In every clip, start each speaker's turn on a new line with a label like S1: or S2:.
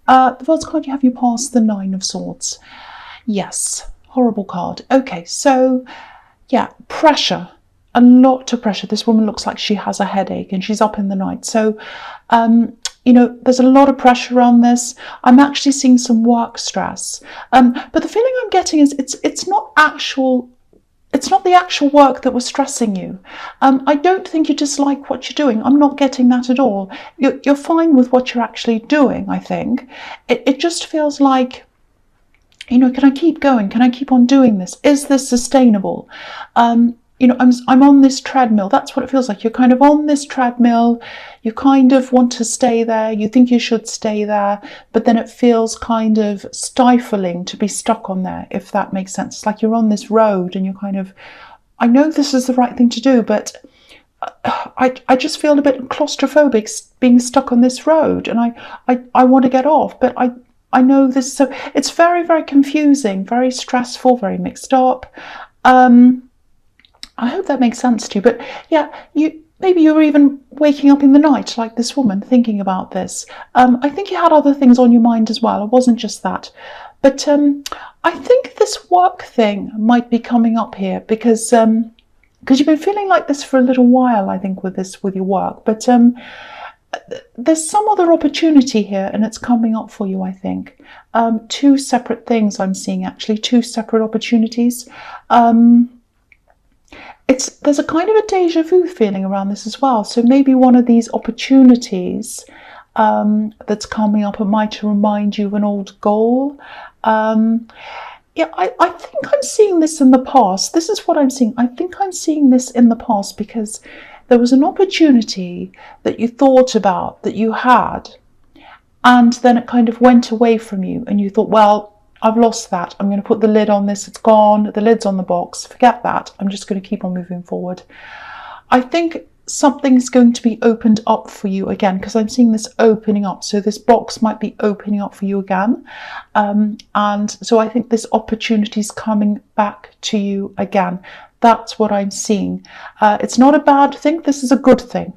S1: The first card you have, you pass the Nine of Swords. Yes, horrible card. Okay, so yeah, pressure. A lot of pressure. This woman looks like she has a headache and she's up in the night. So, you know, there's a lot of pressure on this. I'm actually seeing some work stress. But the feeling I'm getting is it's not the actual work that was stressing you. I don't think you dislike what you're doing. I'm not getting that at all. You're fine with what you're actually doing, I think. It just feels like, you know, can I keep going? Can I keep on doing this? Is this sustainable? You know, I'm on this treadmill. That's what it feels like. You're kind of on this treadmill. You kind of want to stay there. You think you should stay there, but then it feels kind of stifling to be stuck on there, if that makes sense. It's like you're on this road and you're kind of, I know this is the right thing to do, but I just feel a bit claustrophobic being stuck on this road, and I want to get off, but I know this, so it's very, very confusing, very stressful, very mixed up. I hope that makes sense to you. But yeah, maybe you were even waking up in the night like this woman thinking about this. I think you had other things on your mind as well. It wasn't just that. But I think this work thing might be coming up here because you've been feeling like this for a little while, I think, with your work. But there's some other opportunity here and it's coming up for you, I think. Two separate things I'm seeing, actually, two separate opportunities. There's a kind of a deja vu feeling around this as well. So maybe one of these opportunities that's coming up, it might remind you of an old goal. Yeah, I think I'm seeing this in the past. This is what I'm seeing. I think I'm seeing this in the past because there was an opportunity that you thought about, that you had, and then it kind of went away from you and you thought, well, I've lost that. I'm going to put the lid on this. It's gone. The lid's on the box. Forget that. I'm just going to keep on moving forward. I think something's going to be opened up for you again because I'm seeing this opening up. So this box might be opening up for you again. And so I think this opportunity is coming back to you again. That's what I'm seeing. It's not a bad thing. This is a good thing.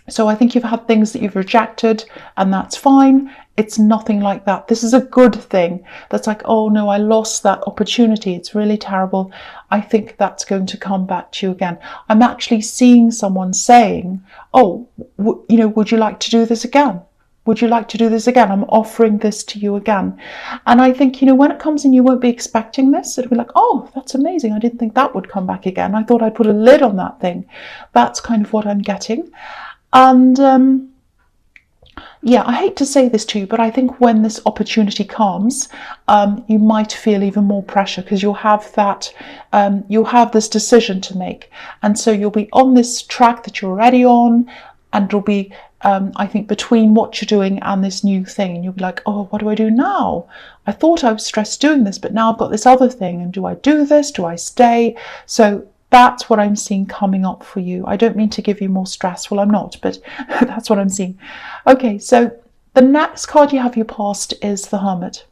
S1: So I think you've had things that you've rejected and that's fine. It's nothing like that. This is a good thing. That's like, oh no, I lost that opportunity. It's really terrible. I think that's going to come back to you again. I'm actually seeing someone saying, oh, you know, would you like to do this again? Would you like to do this again? I'm offering this to you again. And I think, you know, when it comes in, you won't be expecting this. It'll be like, oh, that's amazing. I didn't think that would come back again. I thought I'd put a lid on that thing. That's kind of what I'm getting. And yeah, I hate to say this to you, but I think when this opportunity comes, you might feel even more pressure because you'll have that, you'll have this decision to make. And so you'll be on this track that you're already on, and it'll be, I think, between what you're doing and this new thing. And you'll be like, oh, what do I do now? I thought I was stressed doing this, but now I've got this other thing. And do I do this? Do I stay? So that's what I'm seeing coming up for you. I don't mean to give you more stress. Well, I'm not, but that's what I'm seeing. Okay, so the next card you have your past is the Hermit.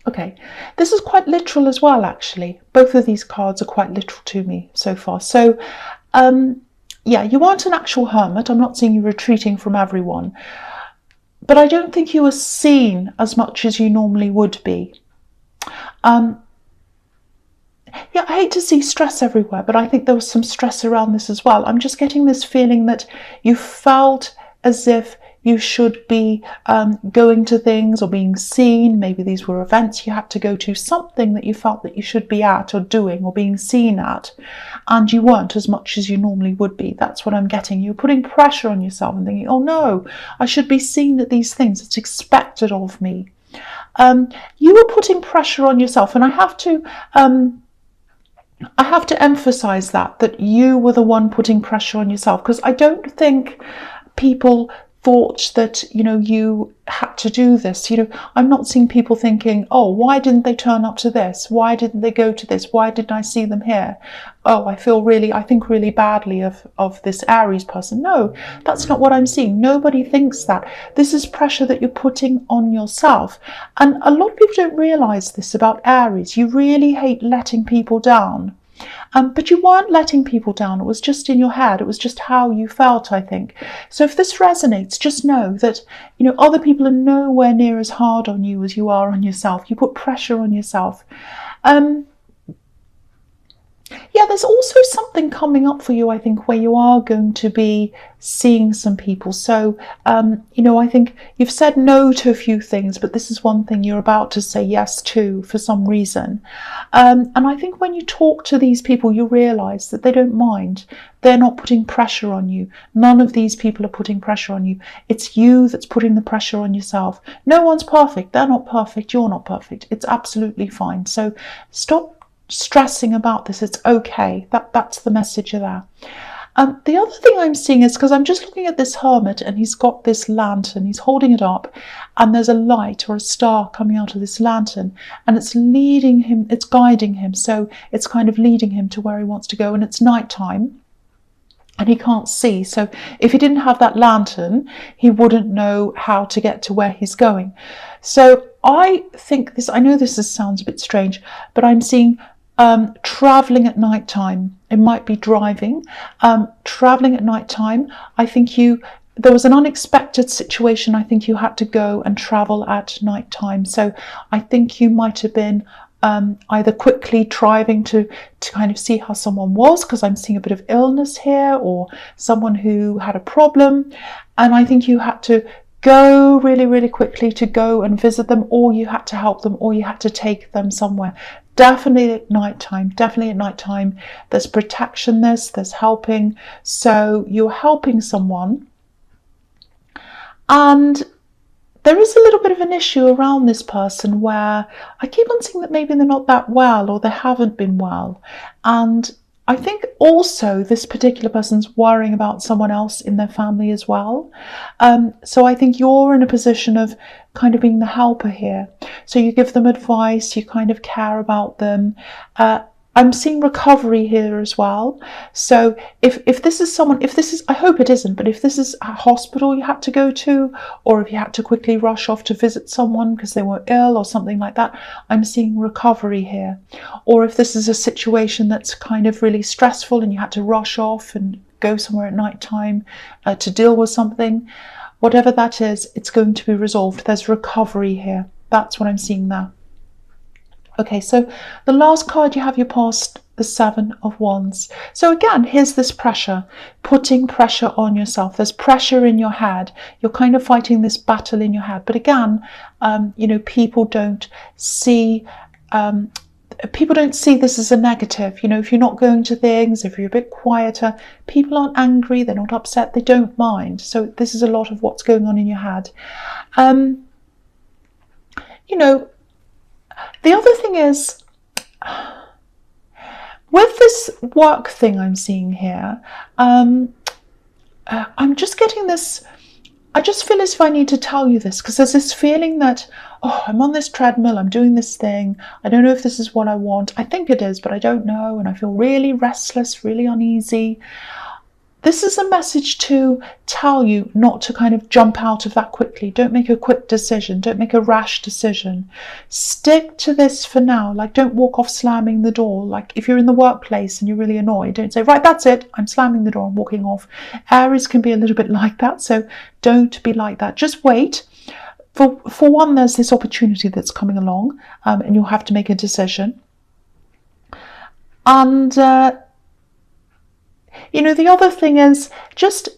S1: Okay, this is quite literal as well, actually. Both of these cards are quite literal to me so far. So, yeah, you aren't an actual hermit. I'm not seeing you retreating from everyone. But I don't think you are seen as much as you normally would be. Yeah, I hate to see stress everywhere, but I think there was some stress around this as well. I'm just getting this feeling that you felt as if you should be going to things or being seen. Maybe these were events you had to go to, something that you felt that you should be at or doing or being seen at, and you weren't as much as you normally would be. That's what I'm getting. You're putting pressure on yourself and thinking, oh no, I should be seen at these things. It's expected of me. You were putting pressure on yourself, and I have to emphasize that you were the one putting pressure on yourself, because I don't think people thought that, you know, you had to do this. You know, I'm not seeing people thinking, oh, why didn't they turn up to this? Why didn't they go to this? Why didn't I see them here? Oh, I think really badly of this Aries person. No, that's not what I'm seeing. Nobody thinks that. This is pressure that you're putting on yourself. And a lot of people don't realize this about Aries. You really hate letting people down. But you weren't letting people down. It was just in your head. It was just how you felt, I think. So if this resonates, just know that, other people are nowhere near as hard on you as you are on yourself. You put pressure on yourself. Yeah, there's also something coming up for you, I think, where you are going to be seeing some people. So, I think you've said no to a few things, but this is one thing you're about to say yes to for some reason. And I think when you talk to these people, you realise that they don't mind. They're not putting pressure on you. None of these people are putting pressure on you. It's you that's putting the pressure on yourself. No one's perfect. They're not perfect. You're not perfect. It's absolutely fine. So stop stressing about this. It's okay. That's the message there. The other thing I'm seeing is, because I'm just looking at this hermit and he's got this lantern, he's holding it up, and there's a light or a star coming out of this lantern, and it's leading him, it's guiding him, so it's kind of leading him to where he wants to go, and it's nighttime and he can't see. So if he didn't have that lantern, he wouldn't know how to get to where he's going. So I think this, I know this sounds a bit strange, but I'm seeing traveling at night time. It might be driving, traveling at night time. I think there was an unexpected situation. I think you had to go and travel at night time. So I think you might have been either quickly driving to kind of see how someone was, because I'm seeing a bit of illness here, or someone who had a problem. And I think you had to go really, really quickly to go and visit them, or you had to help them, or you had to take them somewhere. Definitely at night time. There's protection, there's helping. So you're helping someone. And there is a little bit of an issue around this person where I keep on seeing that maybe they're not that well, or they haven't been well. And I think also this particular person's worrying about someone else in their family as well. So I think you're in a position of kind of being the helper here. So you give them advice, you kind of care about them. I'm seeing recovery here as well. So if this is, I hope it isn't, but if this is a hospital you had to go to, or if you had to quickly rush off to visit someone because they were ill or something like that, I'm seeing recovery here. Or if this is a situation that's kind of really stressful and you had to rush off and go somewhere at night time to deal with something, whatever that is, it's going to be resolved. There's recovery here. That's what I'm seeing there. Okay, so the last card you have, you passed the Seven of Wands. So again, here's this pressure, putting pressure on yourself. There's pressure in your head. You're kind of fighting this battle in your head. But again, people don't see this as a negative. If you're not going to things, if you're a bit quieter, people aren't angry, they're not upset, they don't mind. So this is a lot of what's going on in your head. The other thing is, with this work thing I'm seeing here, I'm just getting this, I just feel as if I need to tell you this, because there's this feeling that, I'm on this treadmill, I'm doing this thing, I don't know if this is what I want. I think it is, but I don't know, and I feel really restless, really uneasy. This is a message to tell you not to kind of jump out of that quickly. Don't make a quick decision. Don't make a rash decision. Stick to this for now. Like, don't walk off slamming the door. Like, if you're in the workplace and you're really annoyed, don't say, right, that's it, I'm slamming the door and walking off. Aries can be a little bit like that, so don't be like that. Just wait. For one, there's this opportunity that's coming along, and you'll have to make a decision. And the other thing is, just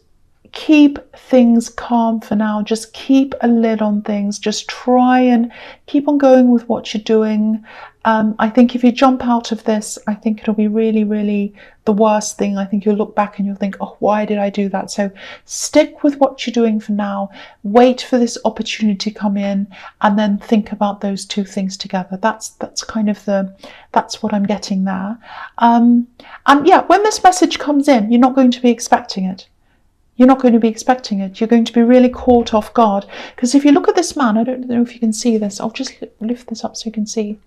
S1: keep things calm for now. Just keep a lid on things. Just try and keep on going with what you're doing. I think if you jump out of this, I think it'll be really, really the worst thing. I think you'll look back and you'll think, why did I do that? So stick with what you're doing for now. Wait for this opportunity to come in, and then think about those two things together. That's kind of that's what I'm getting there. And yeah, when this message comes in, you're not going to be expecting it. You're not going to be expecting it. You're going to be really caught off guard. Because if you look at this man, I don't know if you can see this. I'll just lift this up so you can see.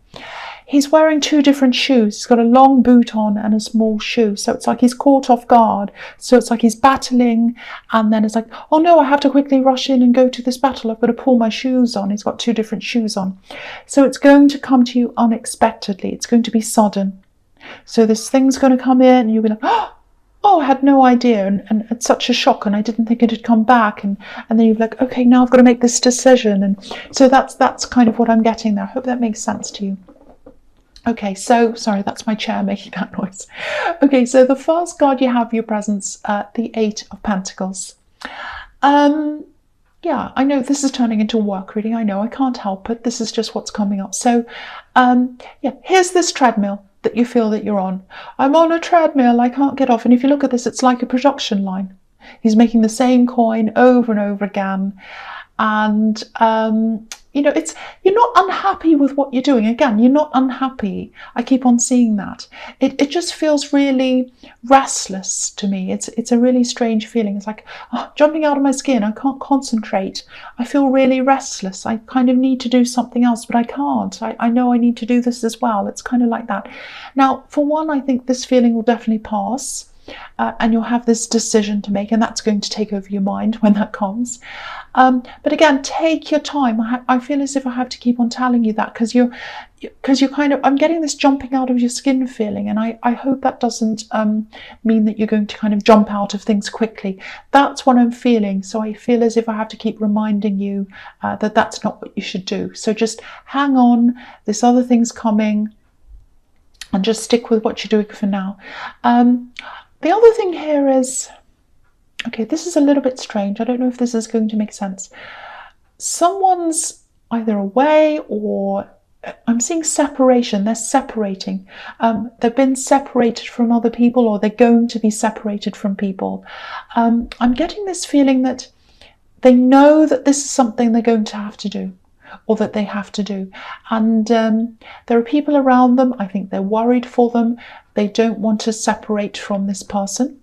S1: He's wearing two different shoes. He's got a long boot on and a small shoe. So it's like he's caught off guard. So it's like he's battling. And then it's like, oh no, I have to quickly rush in and go to this battle. I've got to pull my shoes on. He's got two different shoes on. So it's going to come to you unexpectedly. It's going to be sudden. So this thing's going to come in and you'll be like, oh, I had no idea, and it's such a shock, and I didn't think it had come back, and then you're like, okay, now I've got to make this decision. And so that's kind of what I'm getting there. I hope that makes sense to you. Okay, so, sorry, that's my chair making that noise. Okay, so the first card you have your presence, the Eight of Pentacles. Yeah, I know this is turning into a work reading. I know, I can't help it. This is just what's coming up. So, yeah, here's this treadmill that you feel that you're on. I'm on a treadmill, I can't get off. And if you look at this, it's like a production line. He's making the same coin over and over again. And, you know, you're not unhappy with what you're doing. Again, you're not unhappy. I keep on seeing that. It just feels really restless to me. It's a really strange feeling. It's like jumping out of my skin. I can't concentrate. I feel really restless. I kind of need to do something else, but I can't. I know I need to do this as well. It's kind of like that. Now, for one, I think this feeling will definitely pass. And you'll have this decision to make, and that's going to take over your mind when that comes. But again, take your time. I feel as if I have to keep on telling you that because you're kind of, I'm getting this jumping out of your skin feeling, and I hope that doesn't mean that you're going to kind of jump out of things quickly. That's what I'm feeling. So I feel as if I have to keep reminding you that that's not what you should do. So just hang on. This other thing's coming, and just stick with what you're doing for now. The other thing here is, okay, this is a little bit strange. I don't know if this is going to make sense. Someone's either away, or I'm seeing separation. They're separating. They've been separated from other people, or they're going to be separated from people. I'm getting this feeling that they know that this is something they're going to have to do, or that they have to do. And there are people around them. I think they're worried for them. They don't want to separate from this person.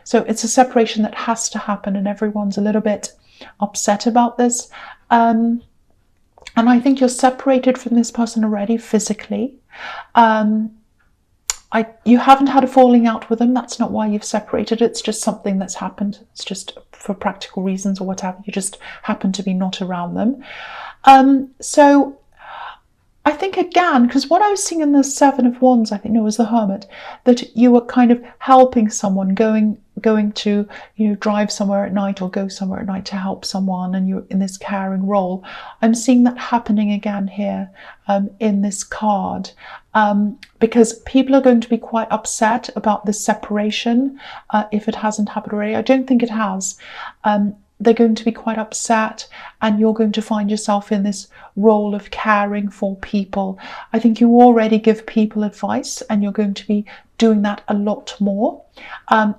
S1: So it's a separation that has to happen, and everyone's a little bit upset about this. And I think you're separated from this person already physically. You haven't had a falling out with them. That's not why you've separated. It's just something that's happened. It's just for practical reasons or whatever. You just happen to be not around them. So I think again, because what I was seeing in the Seven of Wands, I think it was the Hermit, that you were kind of helping someone, going to, you know, drive somewhere at night or go somewhere at night to help someone, and you're in this caring role. I'm seeing that happening again here in this card, because people are going to be quite upset about this separation if it hasn't happened already. I don't think it has. They're going to be quite upset, and you're going to find yourself in this role of caring for people. I think you already give people advice, and you're going to be doing that a lot more.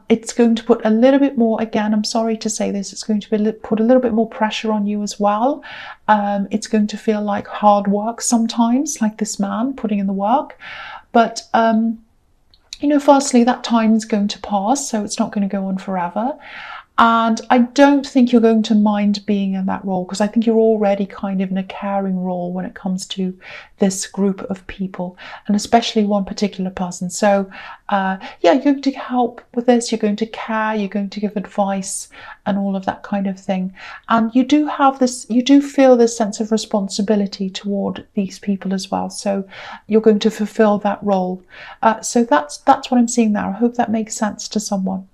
S1: It's going to put a little bit more, again, I'm sorry to say this, it's going to put a little bit more pressure on you as well. It's going to feel like hard work sometimes, like this man putting in the work. But, you know, firstly, that time is going to pass, so it's not going to go on forever. And I don't think you're going to mind being in that role, because I think you're already kind of in a caring role when it comes to this group of people, and especially one particular person. So yeah, you're going to help with this, you're going to care, you're going to give advice and all of that kind of thing. And you do have this, you do feel this sense of responsibility toward these people as well. So you're going to fulfill that role. So that's what I'm seeing there. I hope that makes sense to someone.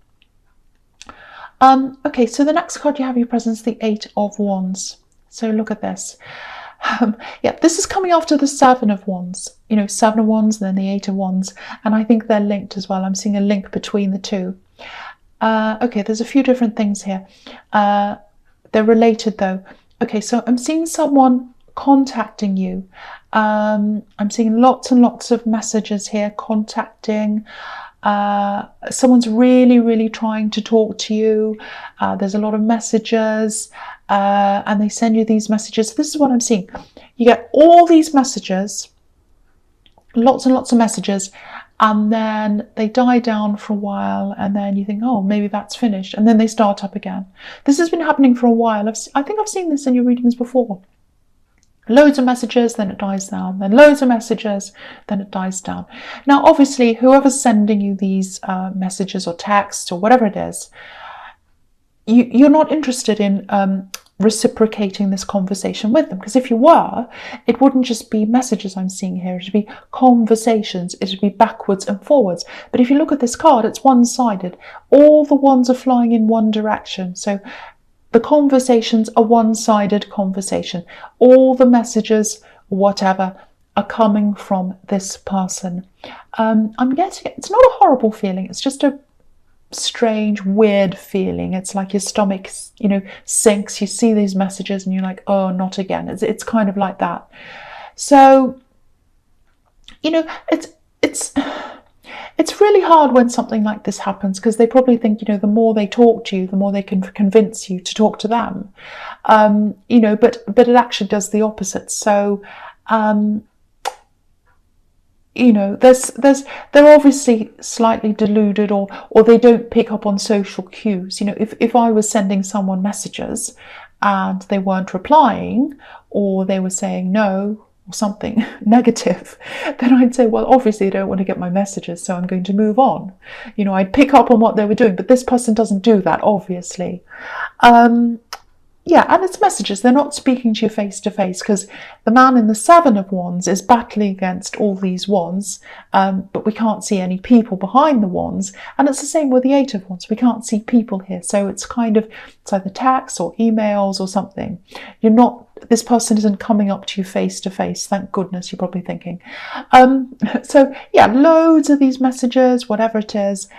S1: Okay, so the next card you have your presence, the Eight of Wands. So look at this. Yeah, this is coming after the Seven of Wands. You know, Seven of Wands and then the Eight of Wands. And I think they're linked as well. I'm seeing a link between the two. Okay, there's a few different things here. They're related though. Okay, so I'm seeing someone contacting you. I'm seeing lots and lots of messages here, contacting. Someone's really trying to talk to you. There's a lot of messages, and they send you these messages. This is what I'm seeing. You get all these messages, lots and lots of messages, and then they die down for a while, and then you think, oh, maybe that's finished, and then they start up again. This has been happening for a while. I think I've seen this in your readings before. Loads of messages, then it dies down, then loads of messages, then it dies down. Now, obviously, whoever's sending you these messages or texts or whatever it is, you're not interested in reciprocating this conversation with them. Because if you were, it wouldn't just be messages I'm seeing here, it'd be conversations, it'd be backwards and forwards. But if you look at this card, it's one-sided. All the wands are flying in one direction. So the conversations are one-sided conversation. All the messages, whatever, are coming from this person. I'm getting, it's not a horrible feeling, it's just a strange, weird feeling. It's like your stomach, sinks. You see these messages and you're like, oh, not again. It's kind of like that. So, it's really hard when something like this happens, because they probably think, the more they talk to you, the more they can convince you to talk to them. But it actually does the opposite. So, they're obviously slightly deluded, or they don't pick up on social cues. If I was sending someone messages and they weren't replying, or they were saying no or something negative, then I'd say, well, obviously they don't want to get my messages, so I'm going to move on. I'd pick up on what they were doing, but this person doesn't do that, obviously. Yeah, and it's messages. They're not speaking to you face to face, because the man in the Seven of Wands is battling against all these wands, but we can't see any people behind the wands. And it's the same with the Eight of Wands. We can't see people here. So it's either text or emails or something. This person isn't coming up to you face to face. Thank goodness, you're probably thinking. So yeah, loads of these messages, whatever it is.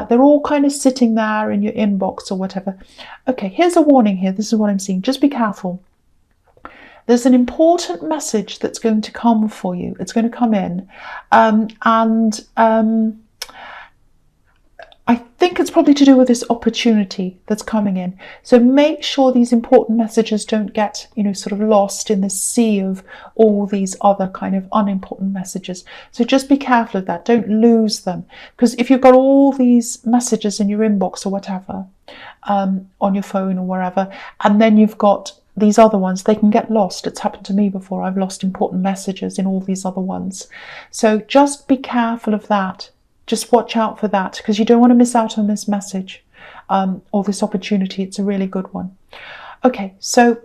S1: They're all kind of sitting there in your inbox or whatever. Okay, here's a warning here. This is what I'm seeing. Just be careful. There's an important message that's going to come for you. It's going to come in. I think it's probably to do with this opportunity that's coming in. So make sure these important messages don't get, sort of lost in the sea of all these other kind of unimportant messages. So just be careful of that. Don't lose them. Because if you've got all these messages in your inbox or whatever, on your phone or wherever, and then you've got these other ones, they can get lost. It's happened to me before. I've lost important messages in all these other ones. So just be careful of that. Just watch out for that, because you don't want to miss out on this message or this opportunity. It's a really good one. Okay, so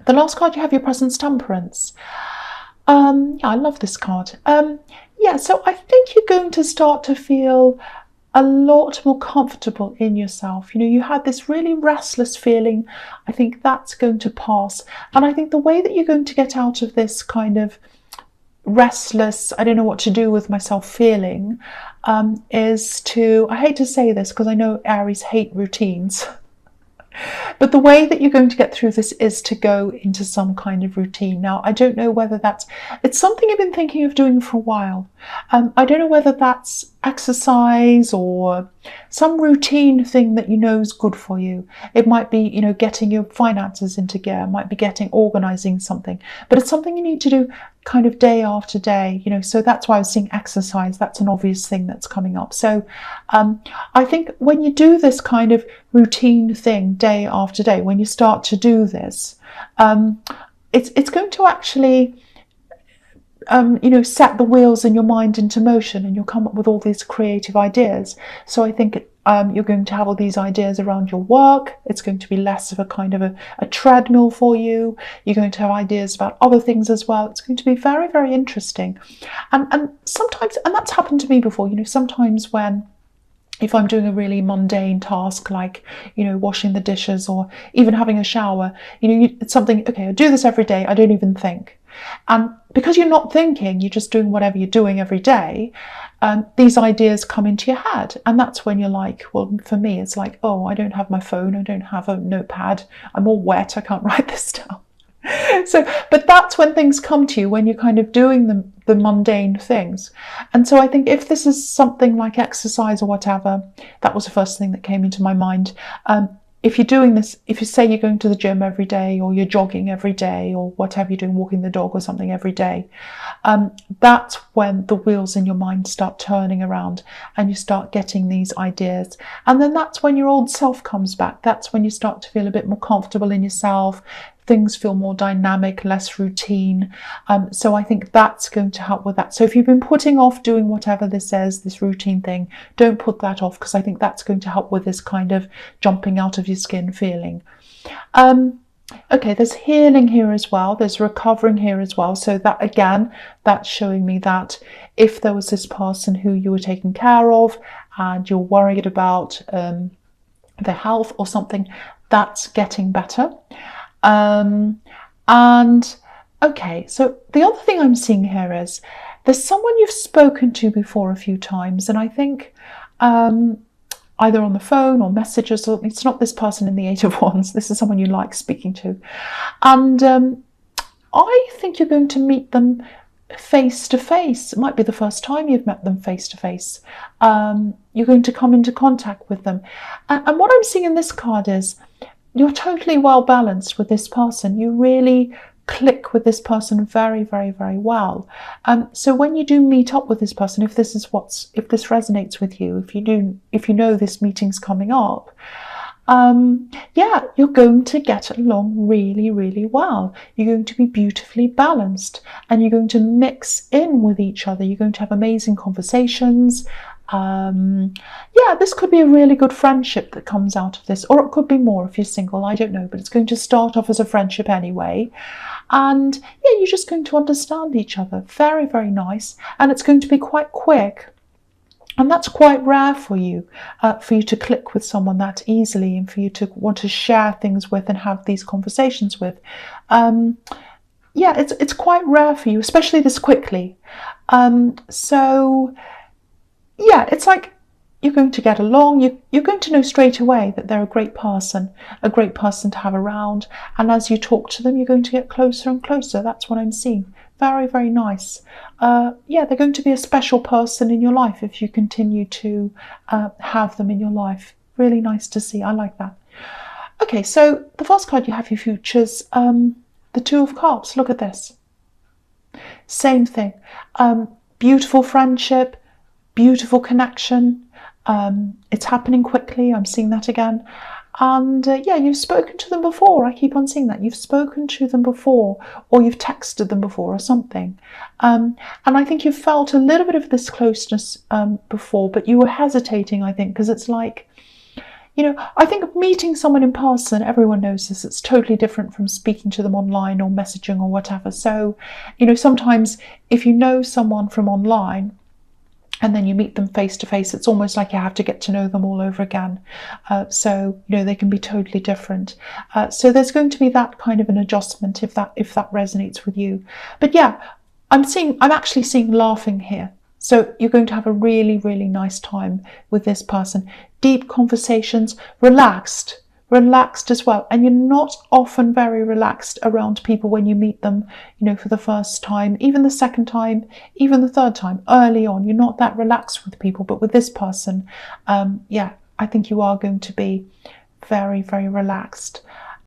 S1: the last card you have, your presence, Temperance. Yeah, I love this card. Yeah, so I think you're going to start to feel a lot more comfortable in yourself. You had this really restless feeling. I think that's going to pass. And I think the way that you're going to get out of this kind of restless, I don't know what to do with myself feeling, is to, I hate to say this because I know Aries hate routines, but the way that you're going to get through this is to go into some kind of routine. Now, I don't know whether it's something I've been thinking of doing for a while. I don't know whether that's exercise or some routine thing that is good for you. It might be, getting your finances into gear. It might be organizing something, but it's something you need to do kind of day after day, so that's why I was saying exercise. That's an obvious thing that's coming up. So I think when you do this kind of routine thing day after day, when you start to do this, it's going to actually set the wheels in your mind into motion, and you'll come up with all these creative ideas. So I think you're going to have all these ideas around your work. It's going to be less of a kind of a treadmill for you. You're going to have ideas about other things as well. It's going to be very, very interesting. And sometimes, and that's happened to me before, sometimes if I'm doing a really mundane task like, washing the dishes or even having a shower, it's something, okay, I do this every day. I don't even think. And because you're not thinking, you're just doing whatever you're doing every day, these ideas come into your head. And that's when you're like, well, for me, it's like, oh, I don't have my phone. I don't have a notepad. I'm all wet. I can't write this down. But that's when things come to you, when you're kind of doing the mundane things. And so I think if this is something like exercise or whatever, that was the first thing that came into my mind. If you're doing this, if you say you're going to the gym every day, or you're jogging every day, or whatever you're doing, walking the dog or something every day, that's when the wheels in your mind start turning around and you start getting these ideas. And then that's when your old self comes back. That's when you start to feel a bit more comfortable in yourself. Things feel more dynamic, less routine. So I think that's going to help with that. So if you've been putting off doing whatever this is, this routine thing, don't put that off, because I think that's going to help with this kind of jumping out of your skin feeling. Okay, there's healing here as well. There's recovering here as well. So that, again, that's showing me that if there was this person who you were taking care of and you're worried about their health or something, that's getting better. And okay, so the other thing I'm seeing here is there's someone you've spoken to before a few times, and I think either on the phone or messages, or it's not this person in the Eight of Wands, this is someone you like speaking to. And I think you're going to meet them face to face. It might be the first time you've met them face to face. You're going to come into contact with them. And what I'm seeing in this card is you're totally well balanced with this person. You really click with this person very, very, very well. So when you do meet up with this person, if this resonates with you, if you know this meeting's coming up, yeah, you're going to get along really, really well. You're going to be beautifully balanced and you're going to mix in with each other. You're going to have amazing conversations. Yeah, this could be a really good friendship that comes out of this, or it could be more if you're single, I don't know, but it's going to start off as a friendship anyway. And yeah, you're just going to understand each other. Very, very nice. And it's going to be quite quick. And that's quite rare for you to click with someone that easily and for you to want to share things with and have these conversations with. Yeah, it's quite rare for you, especially this quickly. So yeah, it's like you're going to get along. You're going to know straight away that they're a great person to have around. And as you talk to them, you're going to get closer and closer. That's what I'm seeing. Very, very nice. Yeah, they're going to be a special person in your life if you continue to have them in your life. Really nice to see. I like that. Okay, so the first card you have your futures, the Two of Cups. Look at this. Same thing. Beautiful friendship, beautiful connection. It's happening quickly. I'm seeing that again. And yeah, you've spoken to them before. I keep on seeing that. You've spoken to them before, or you've texted them before or something. And I think you've felt a little bit of this closeness before, but you were hesitating, I think, because it's like, you know, I think meeting someone in person, everyone knows this, it's totally different from speaking to them online or messaging or whatever. So, you know, sometimes if you know someone from online, and then you meet them face to face, it's almost like you have to get to know them all over again. So, you know, they can be totally different. So there's going to be that kind of an adjustment if that resonates with you. But yeah, I'm actually seeing laughing here. So you're going to have a really, really nice time with this person. Deep conversations, relaxed as well. And you're not often very relaxed around people when you meet them, you know, for the first time, even the second time, even the third time. Early on, you're not that relaxed with people, but with this person, yeah, I think you are going to be very, very relaxed.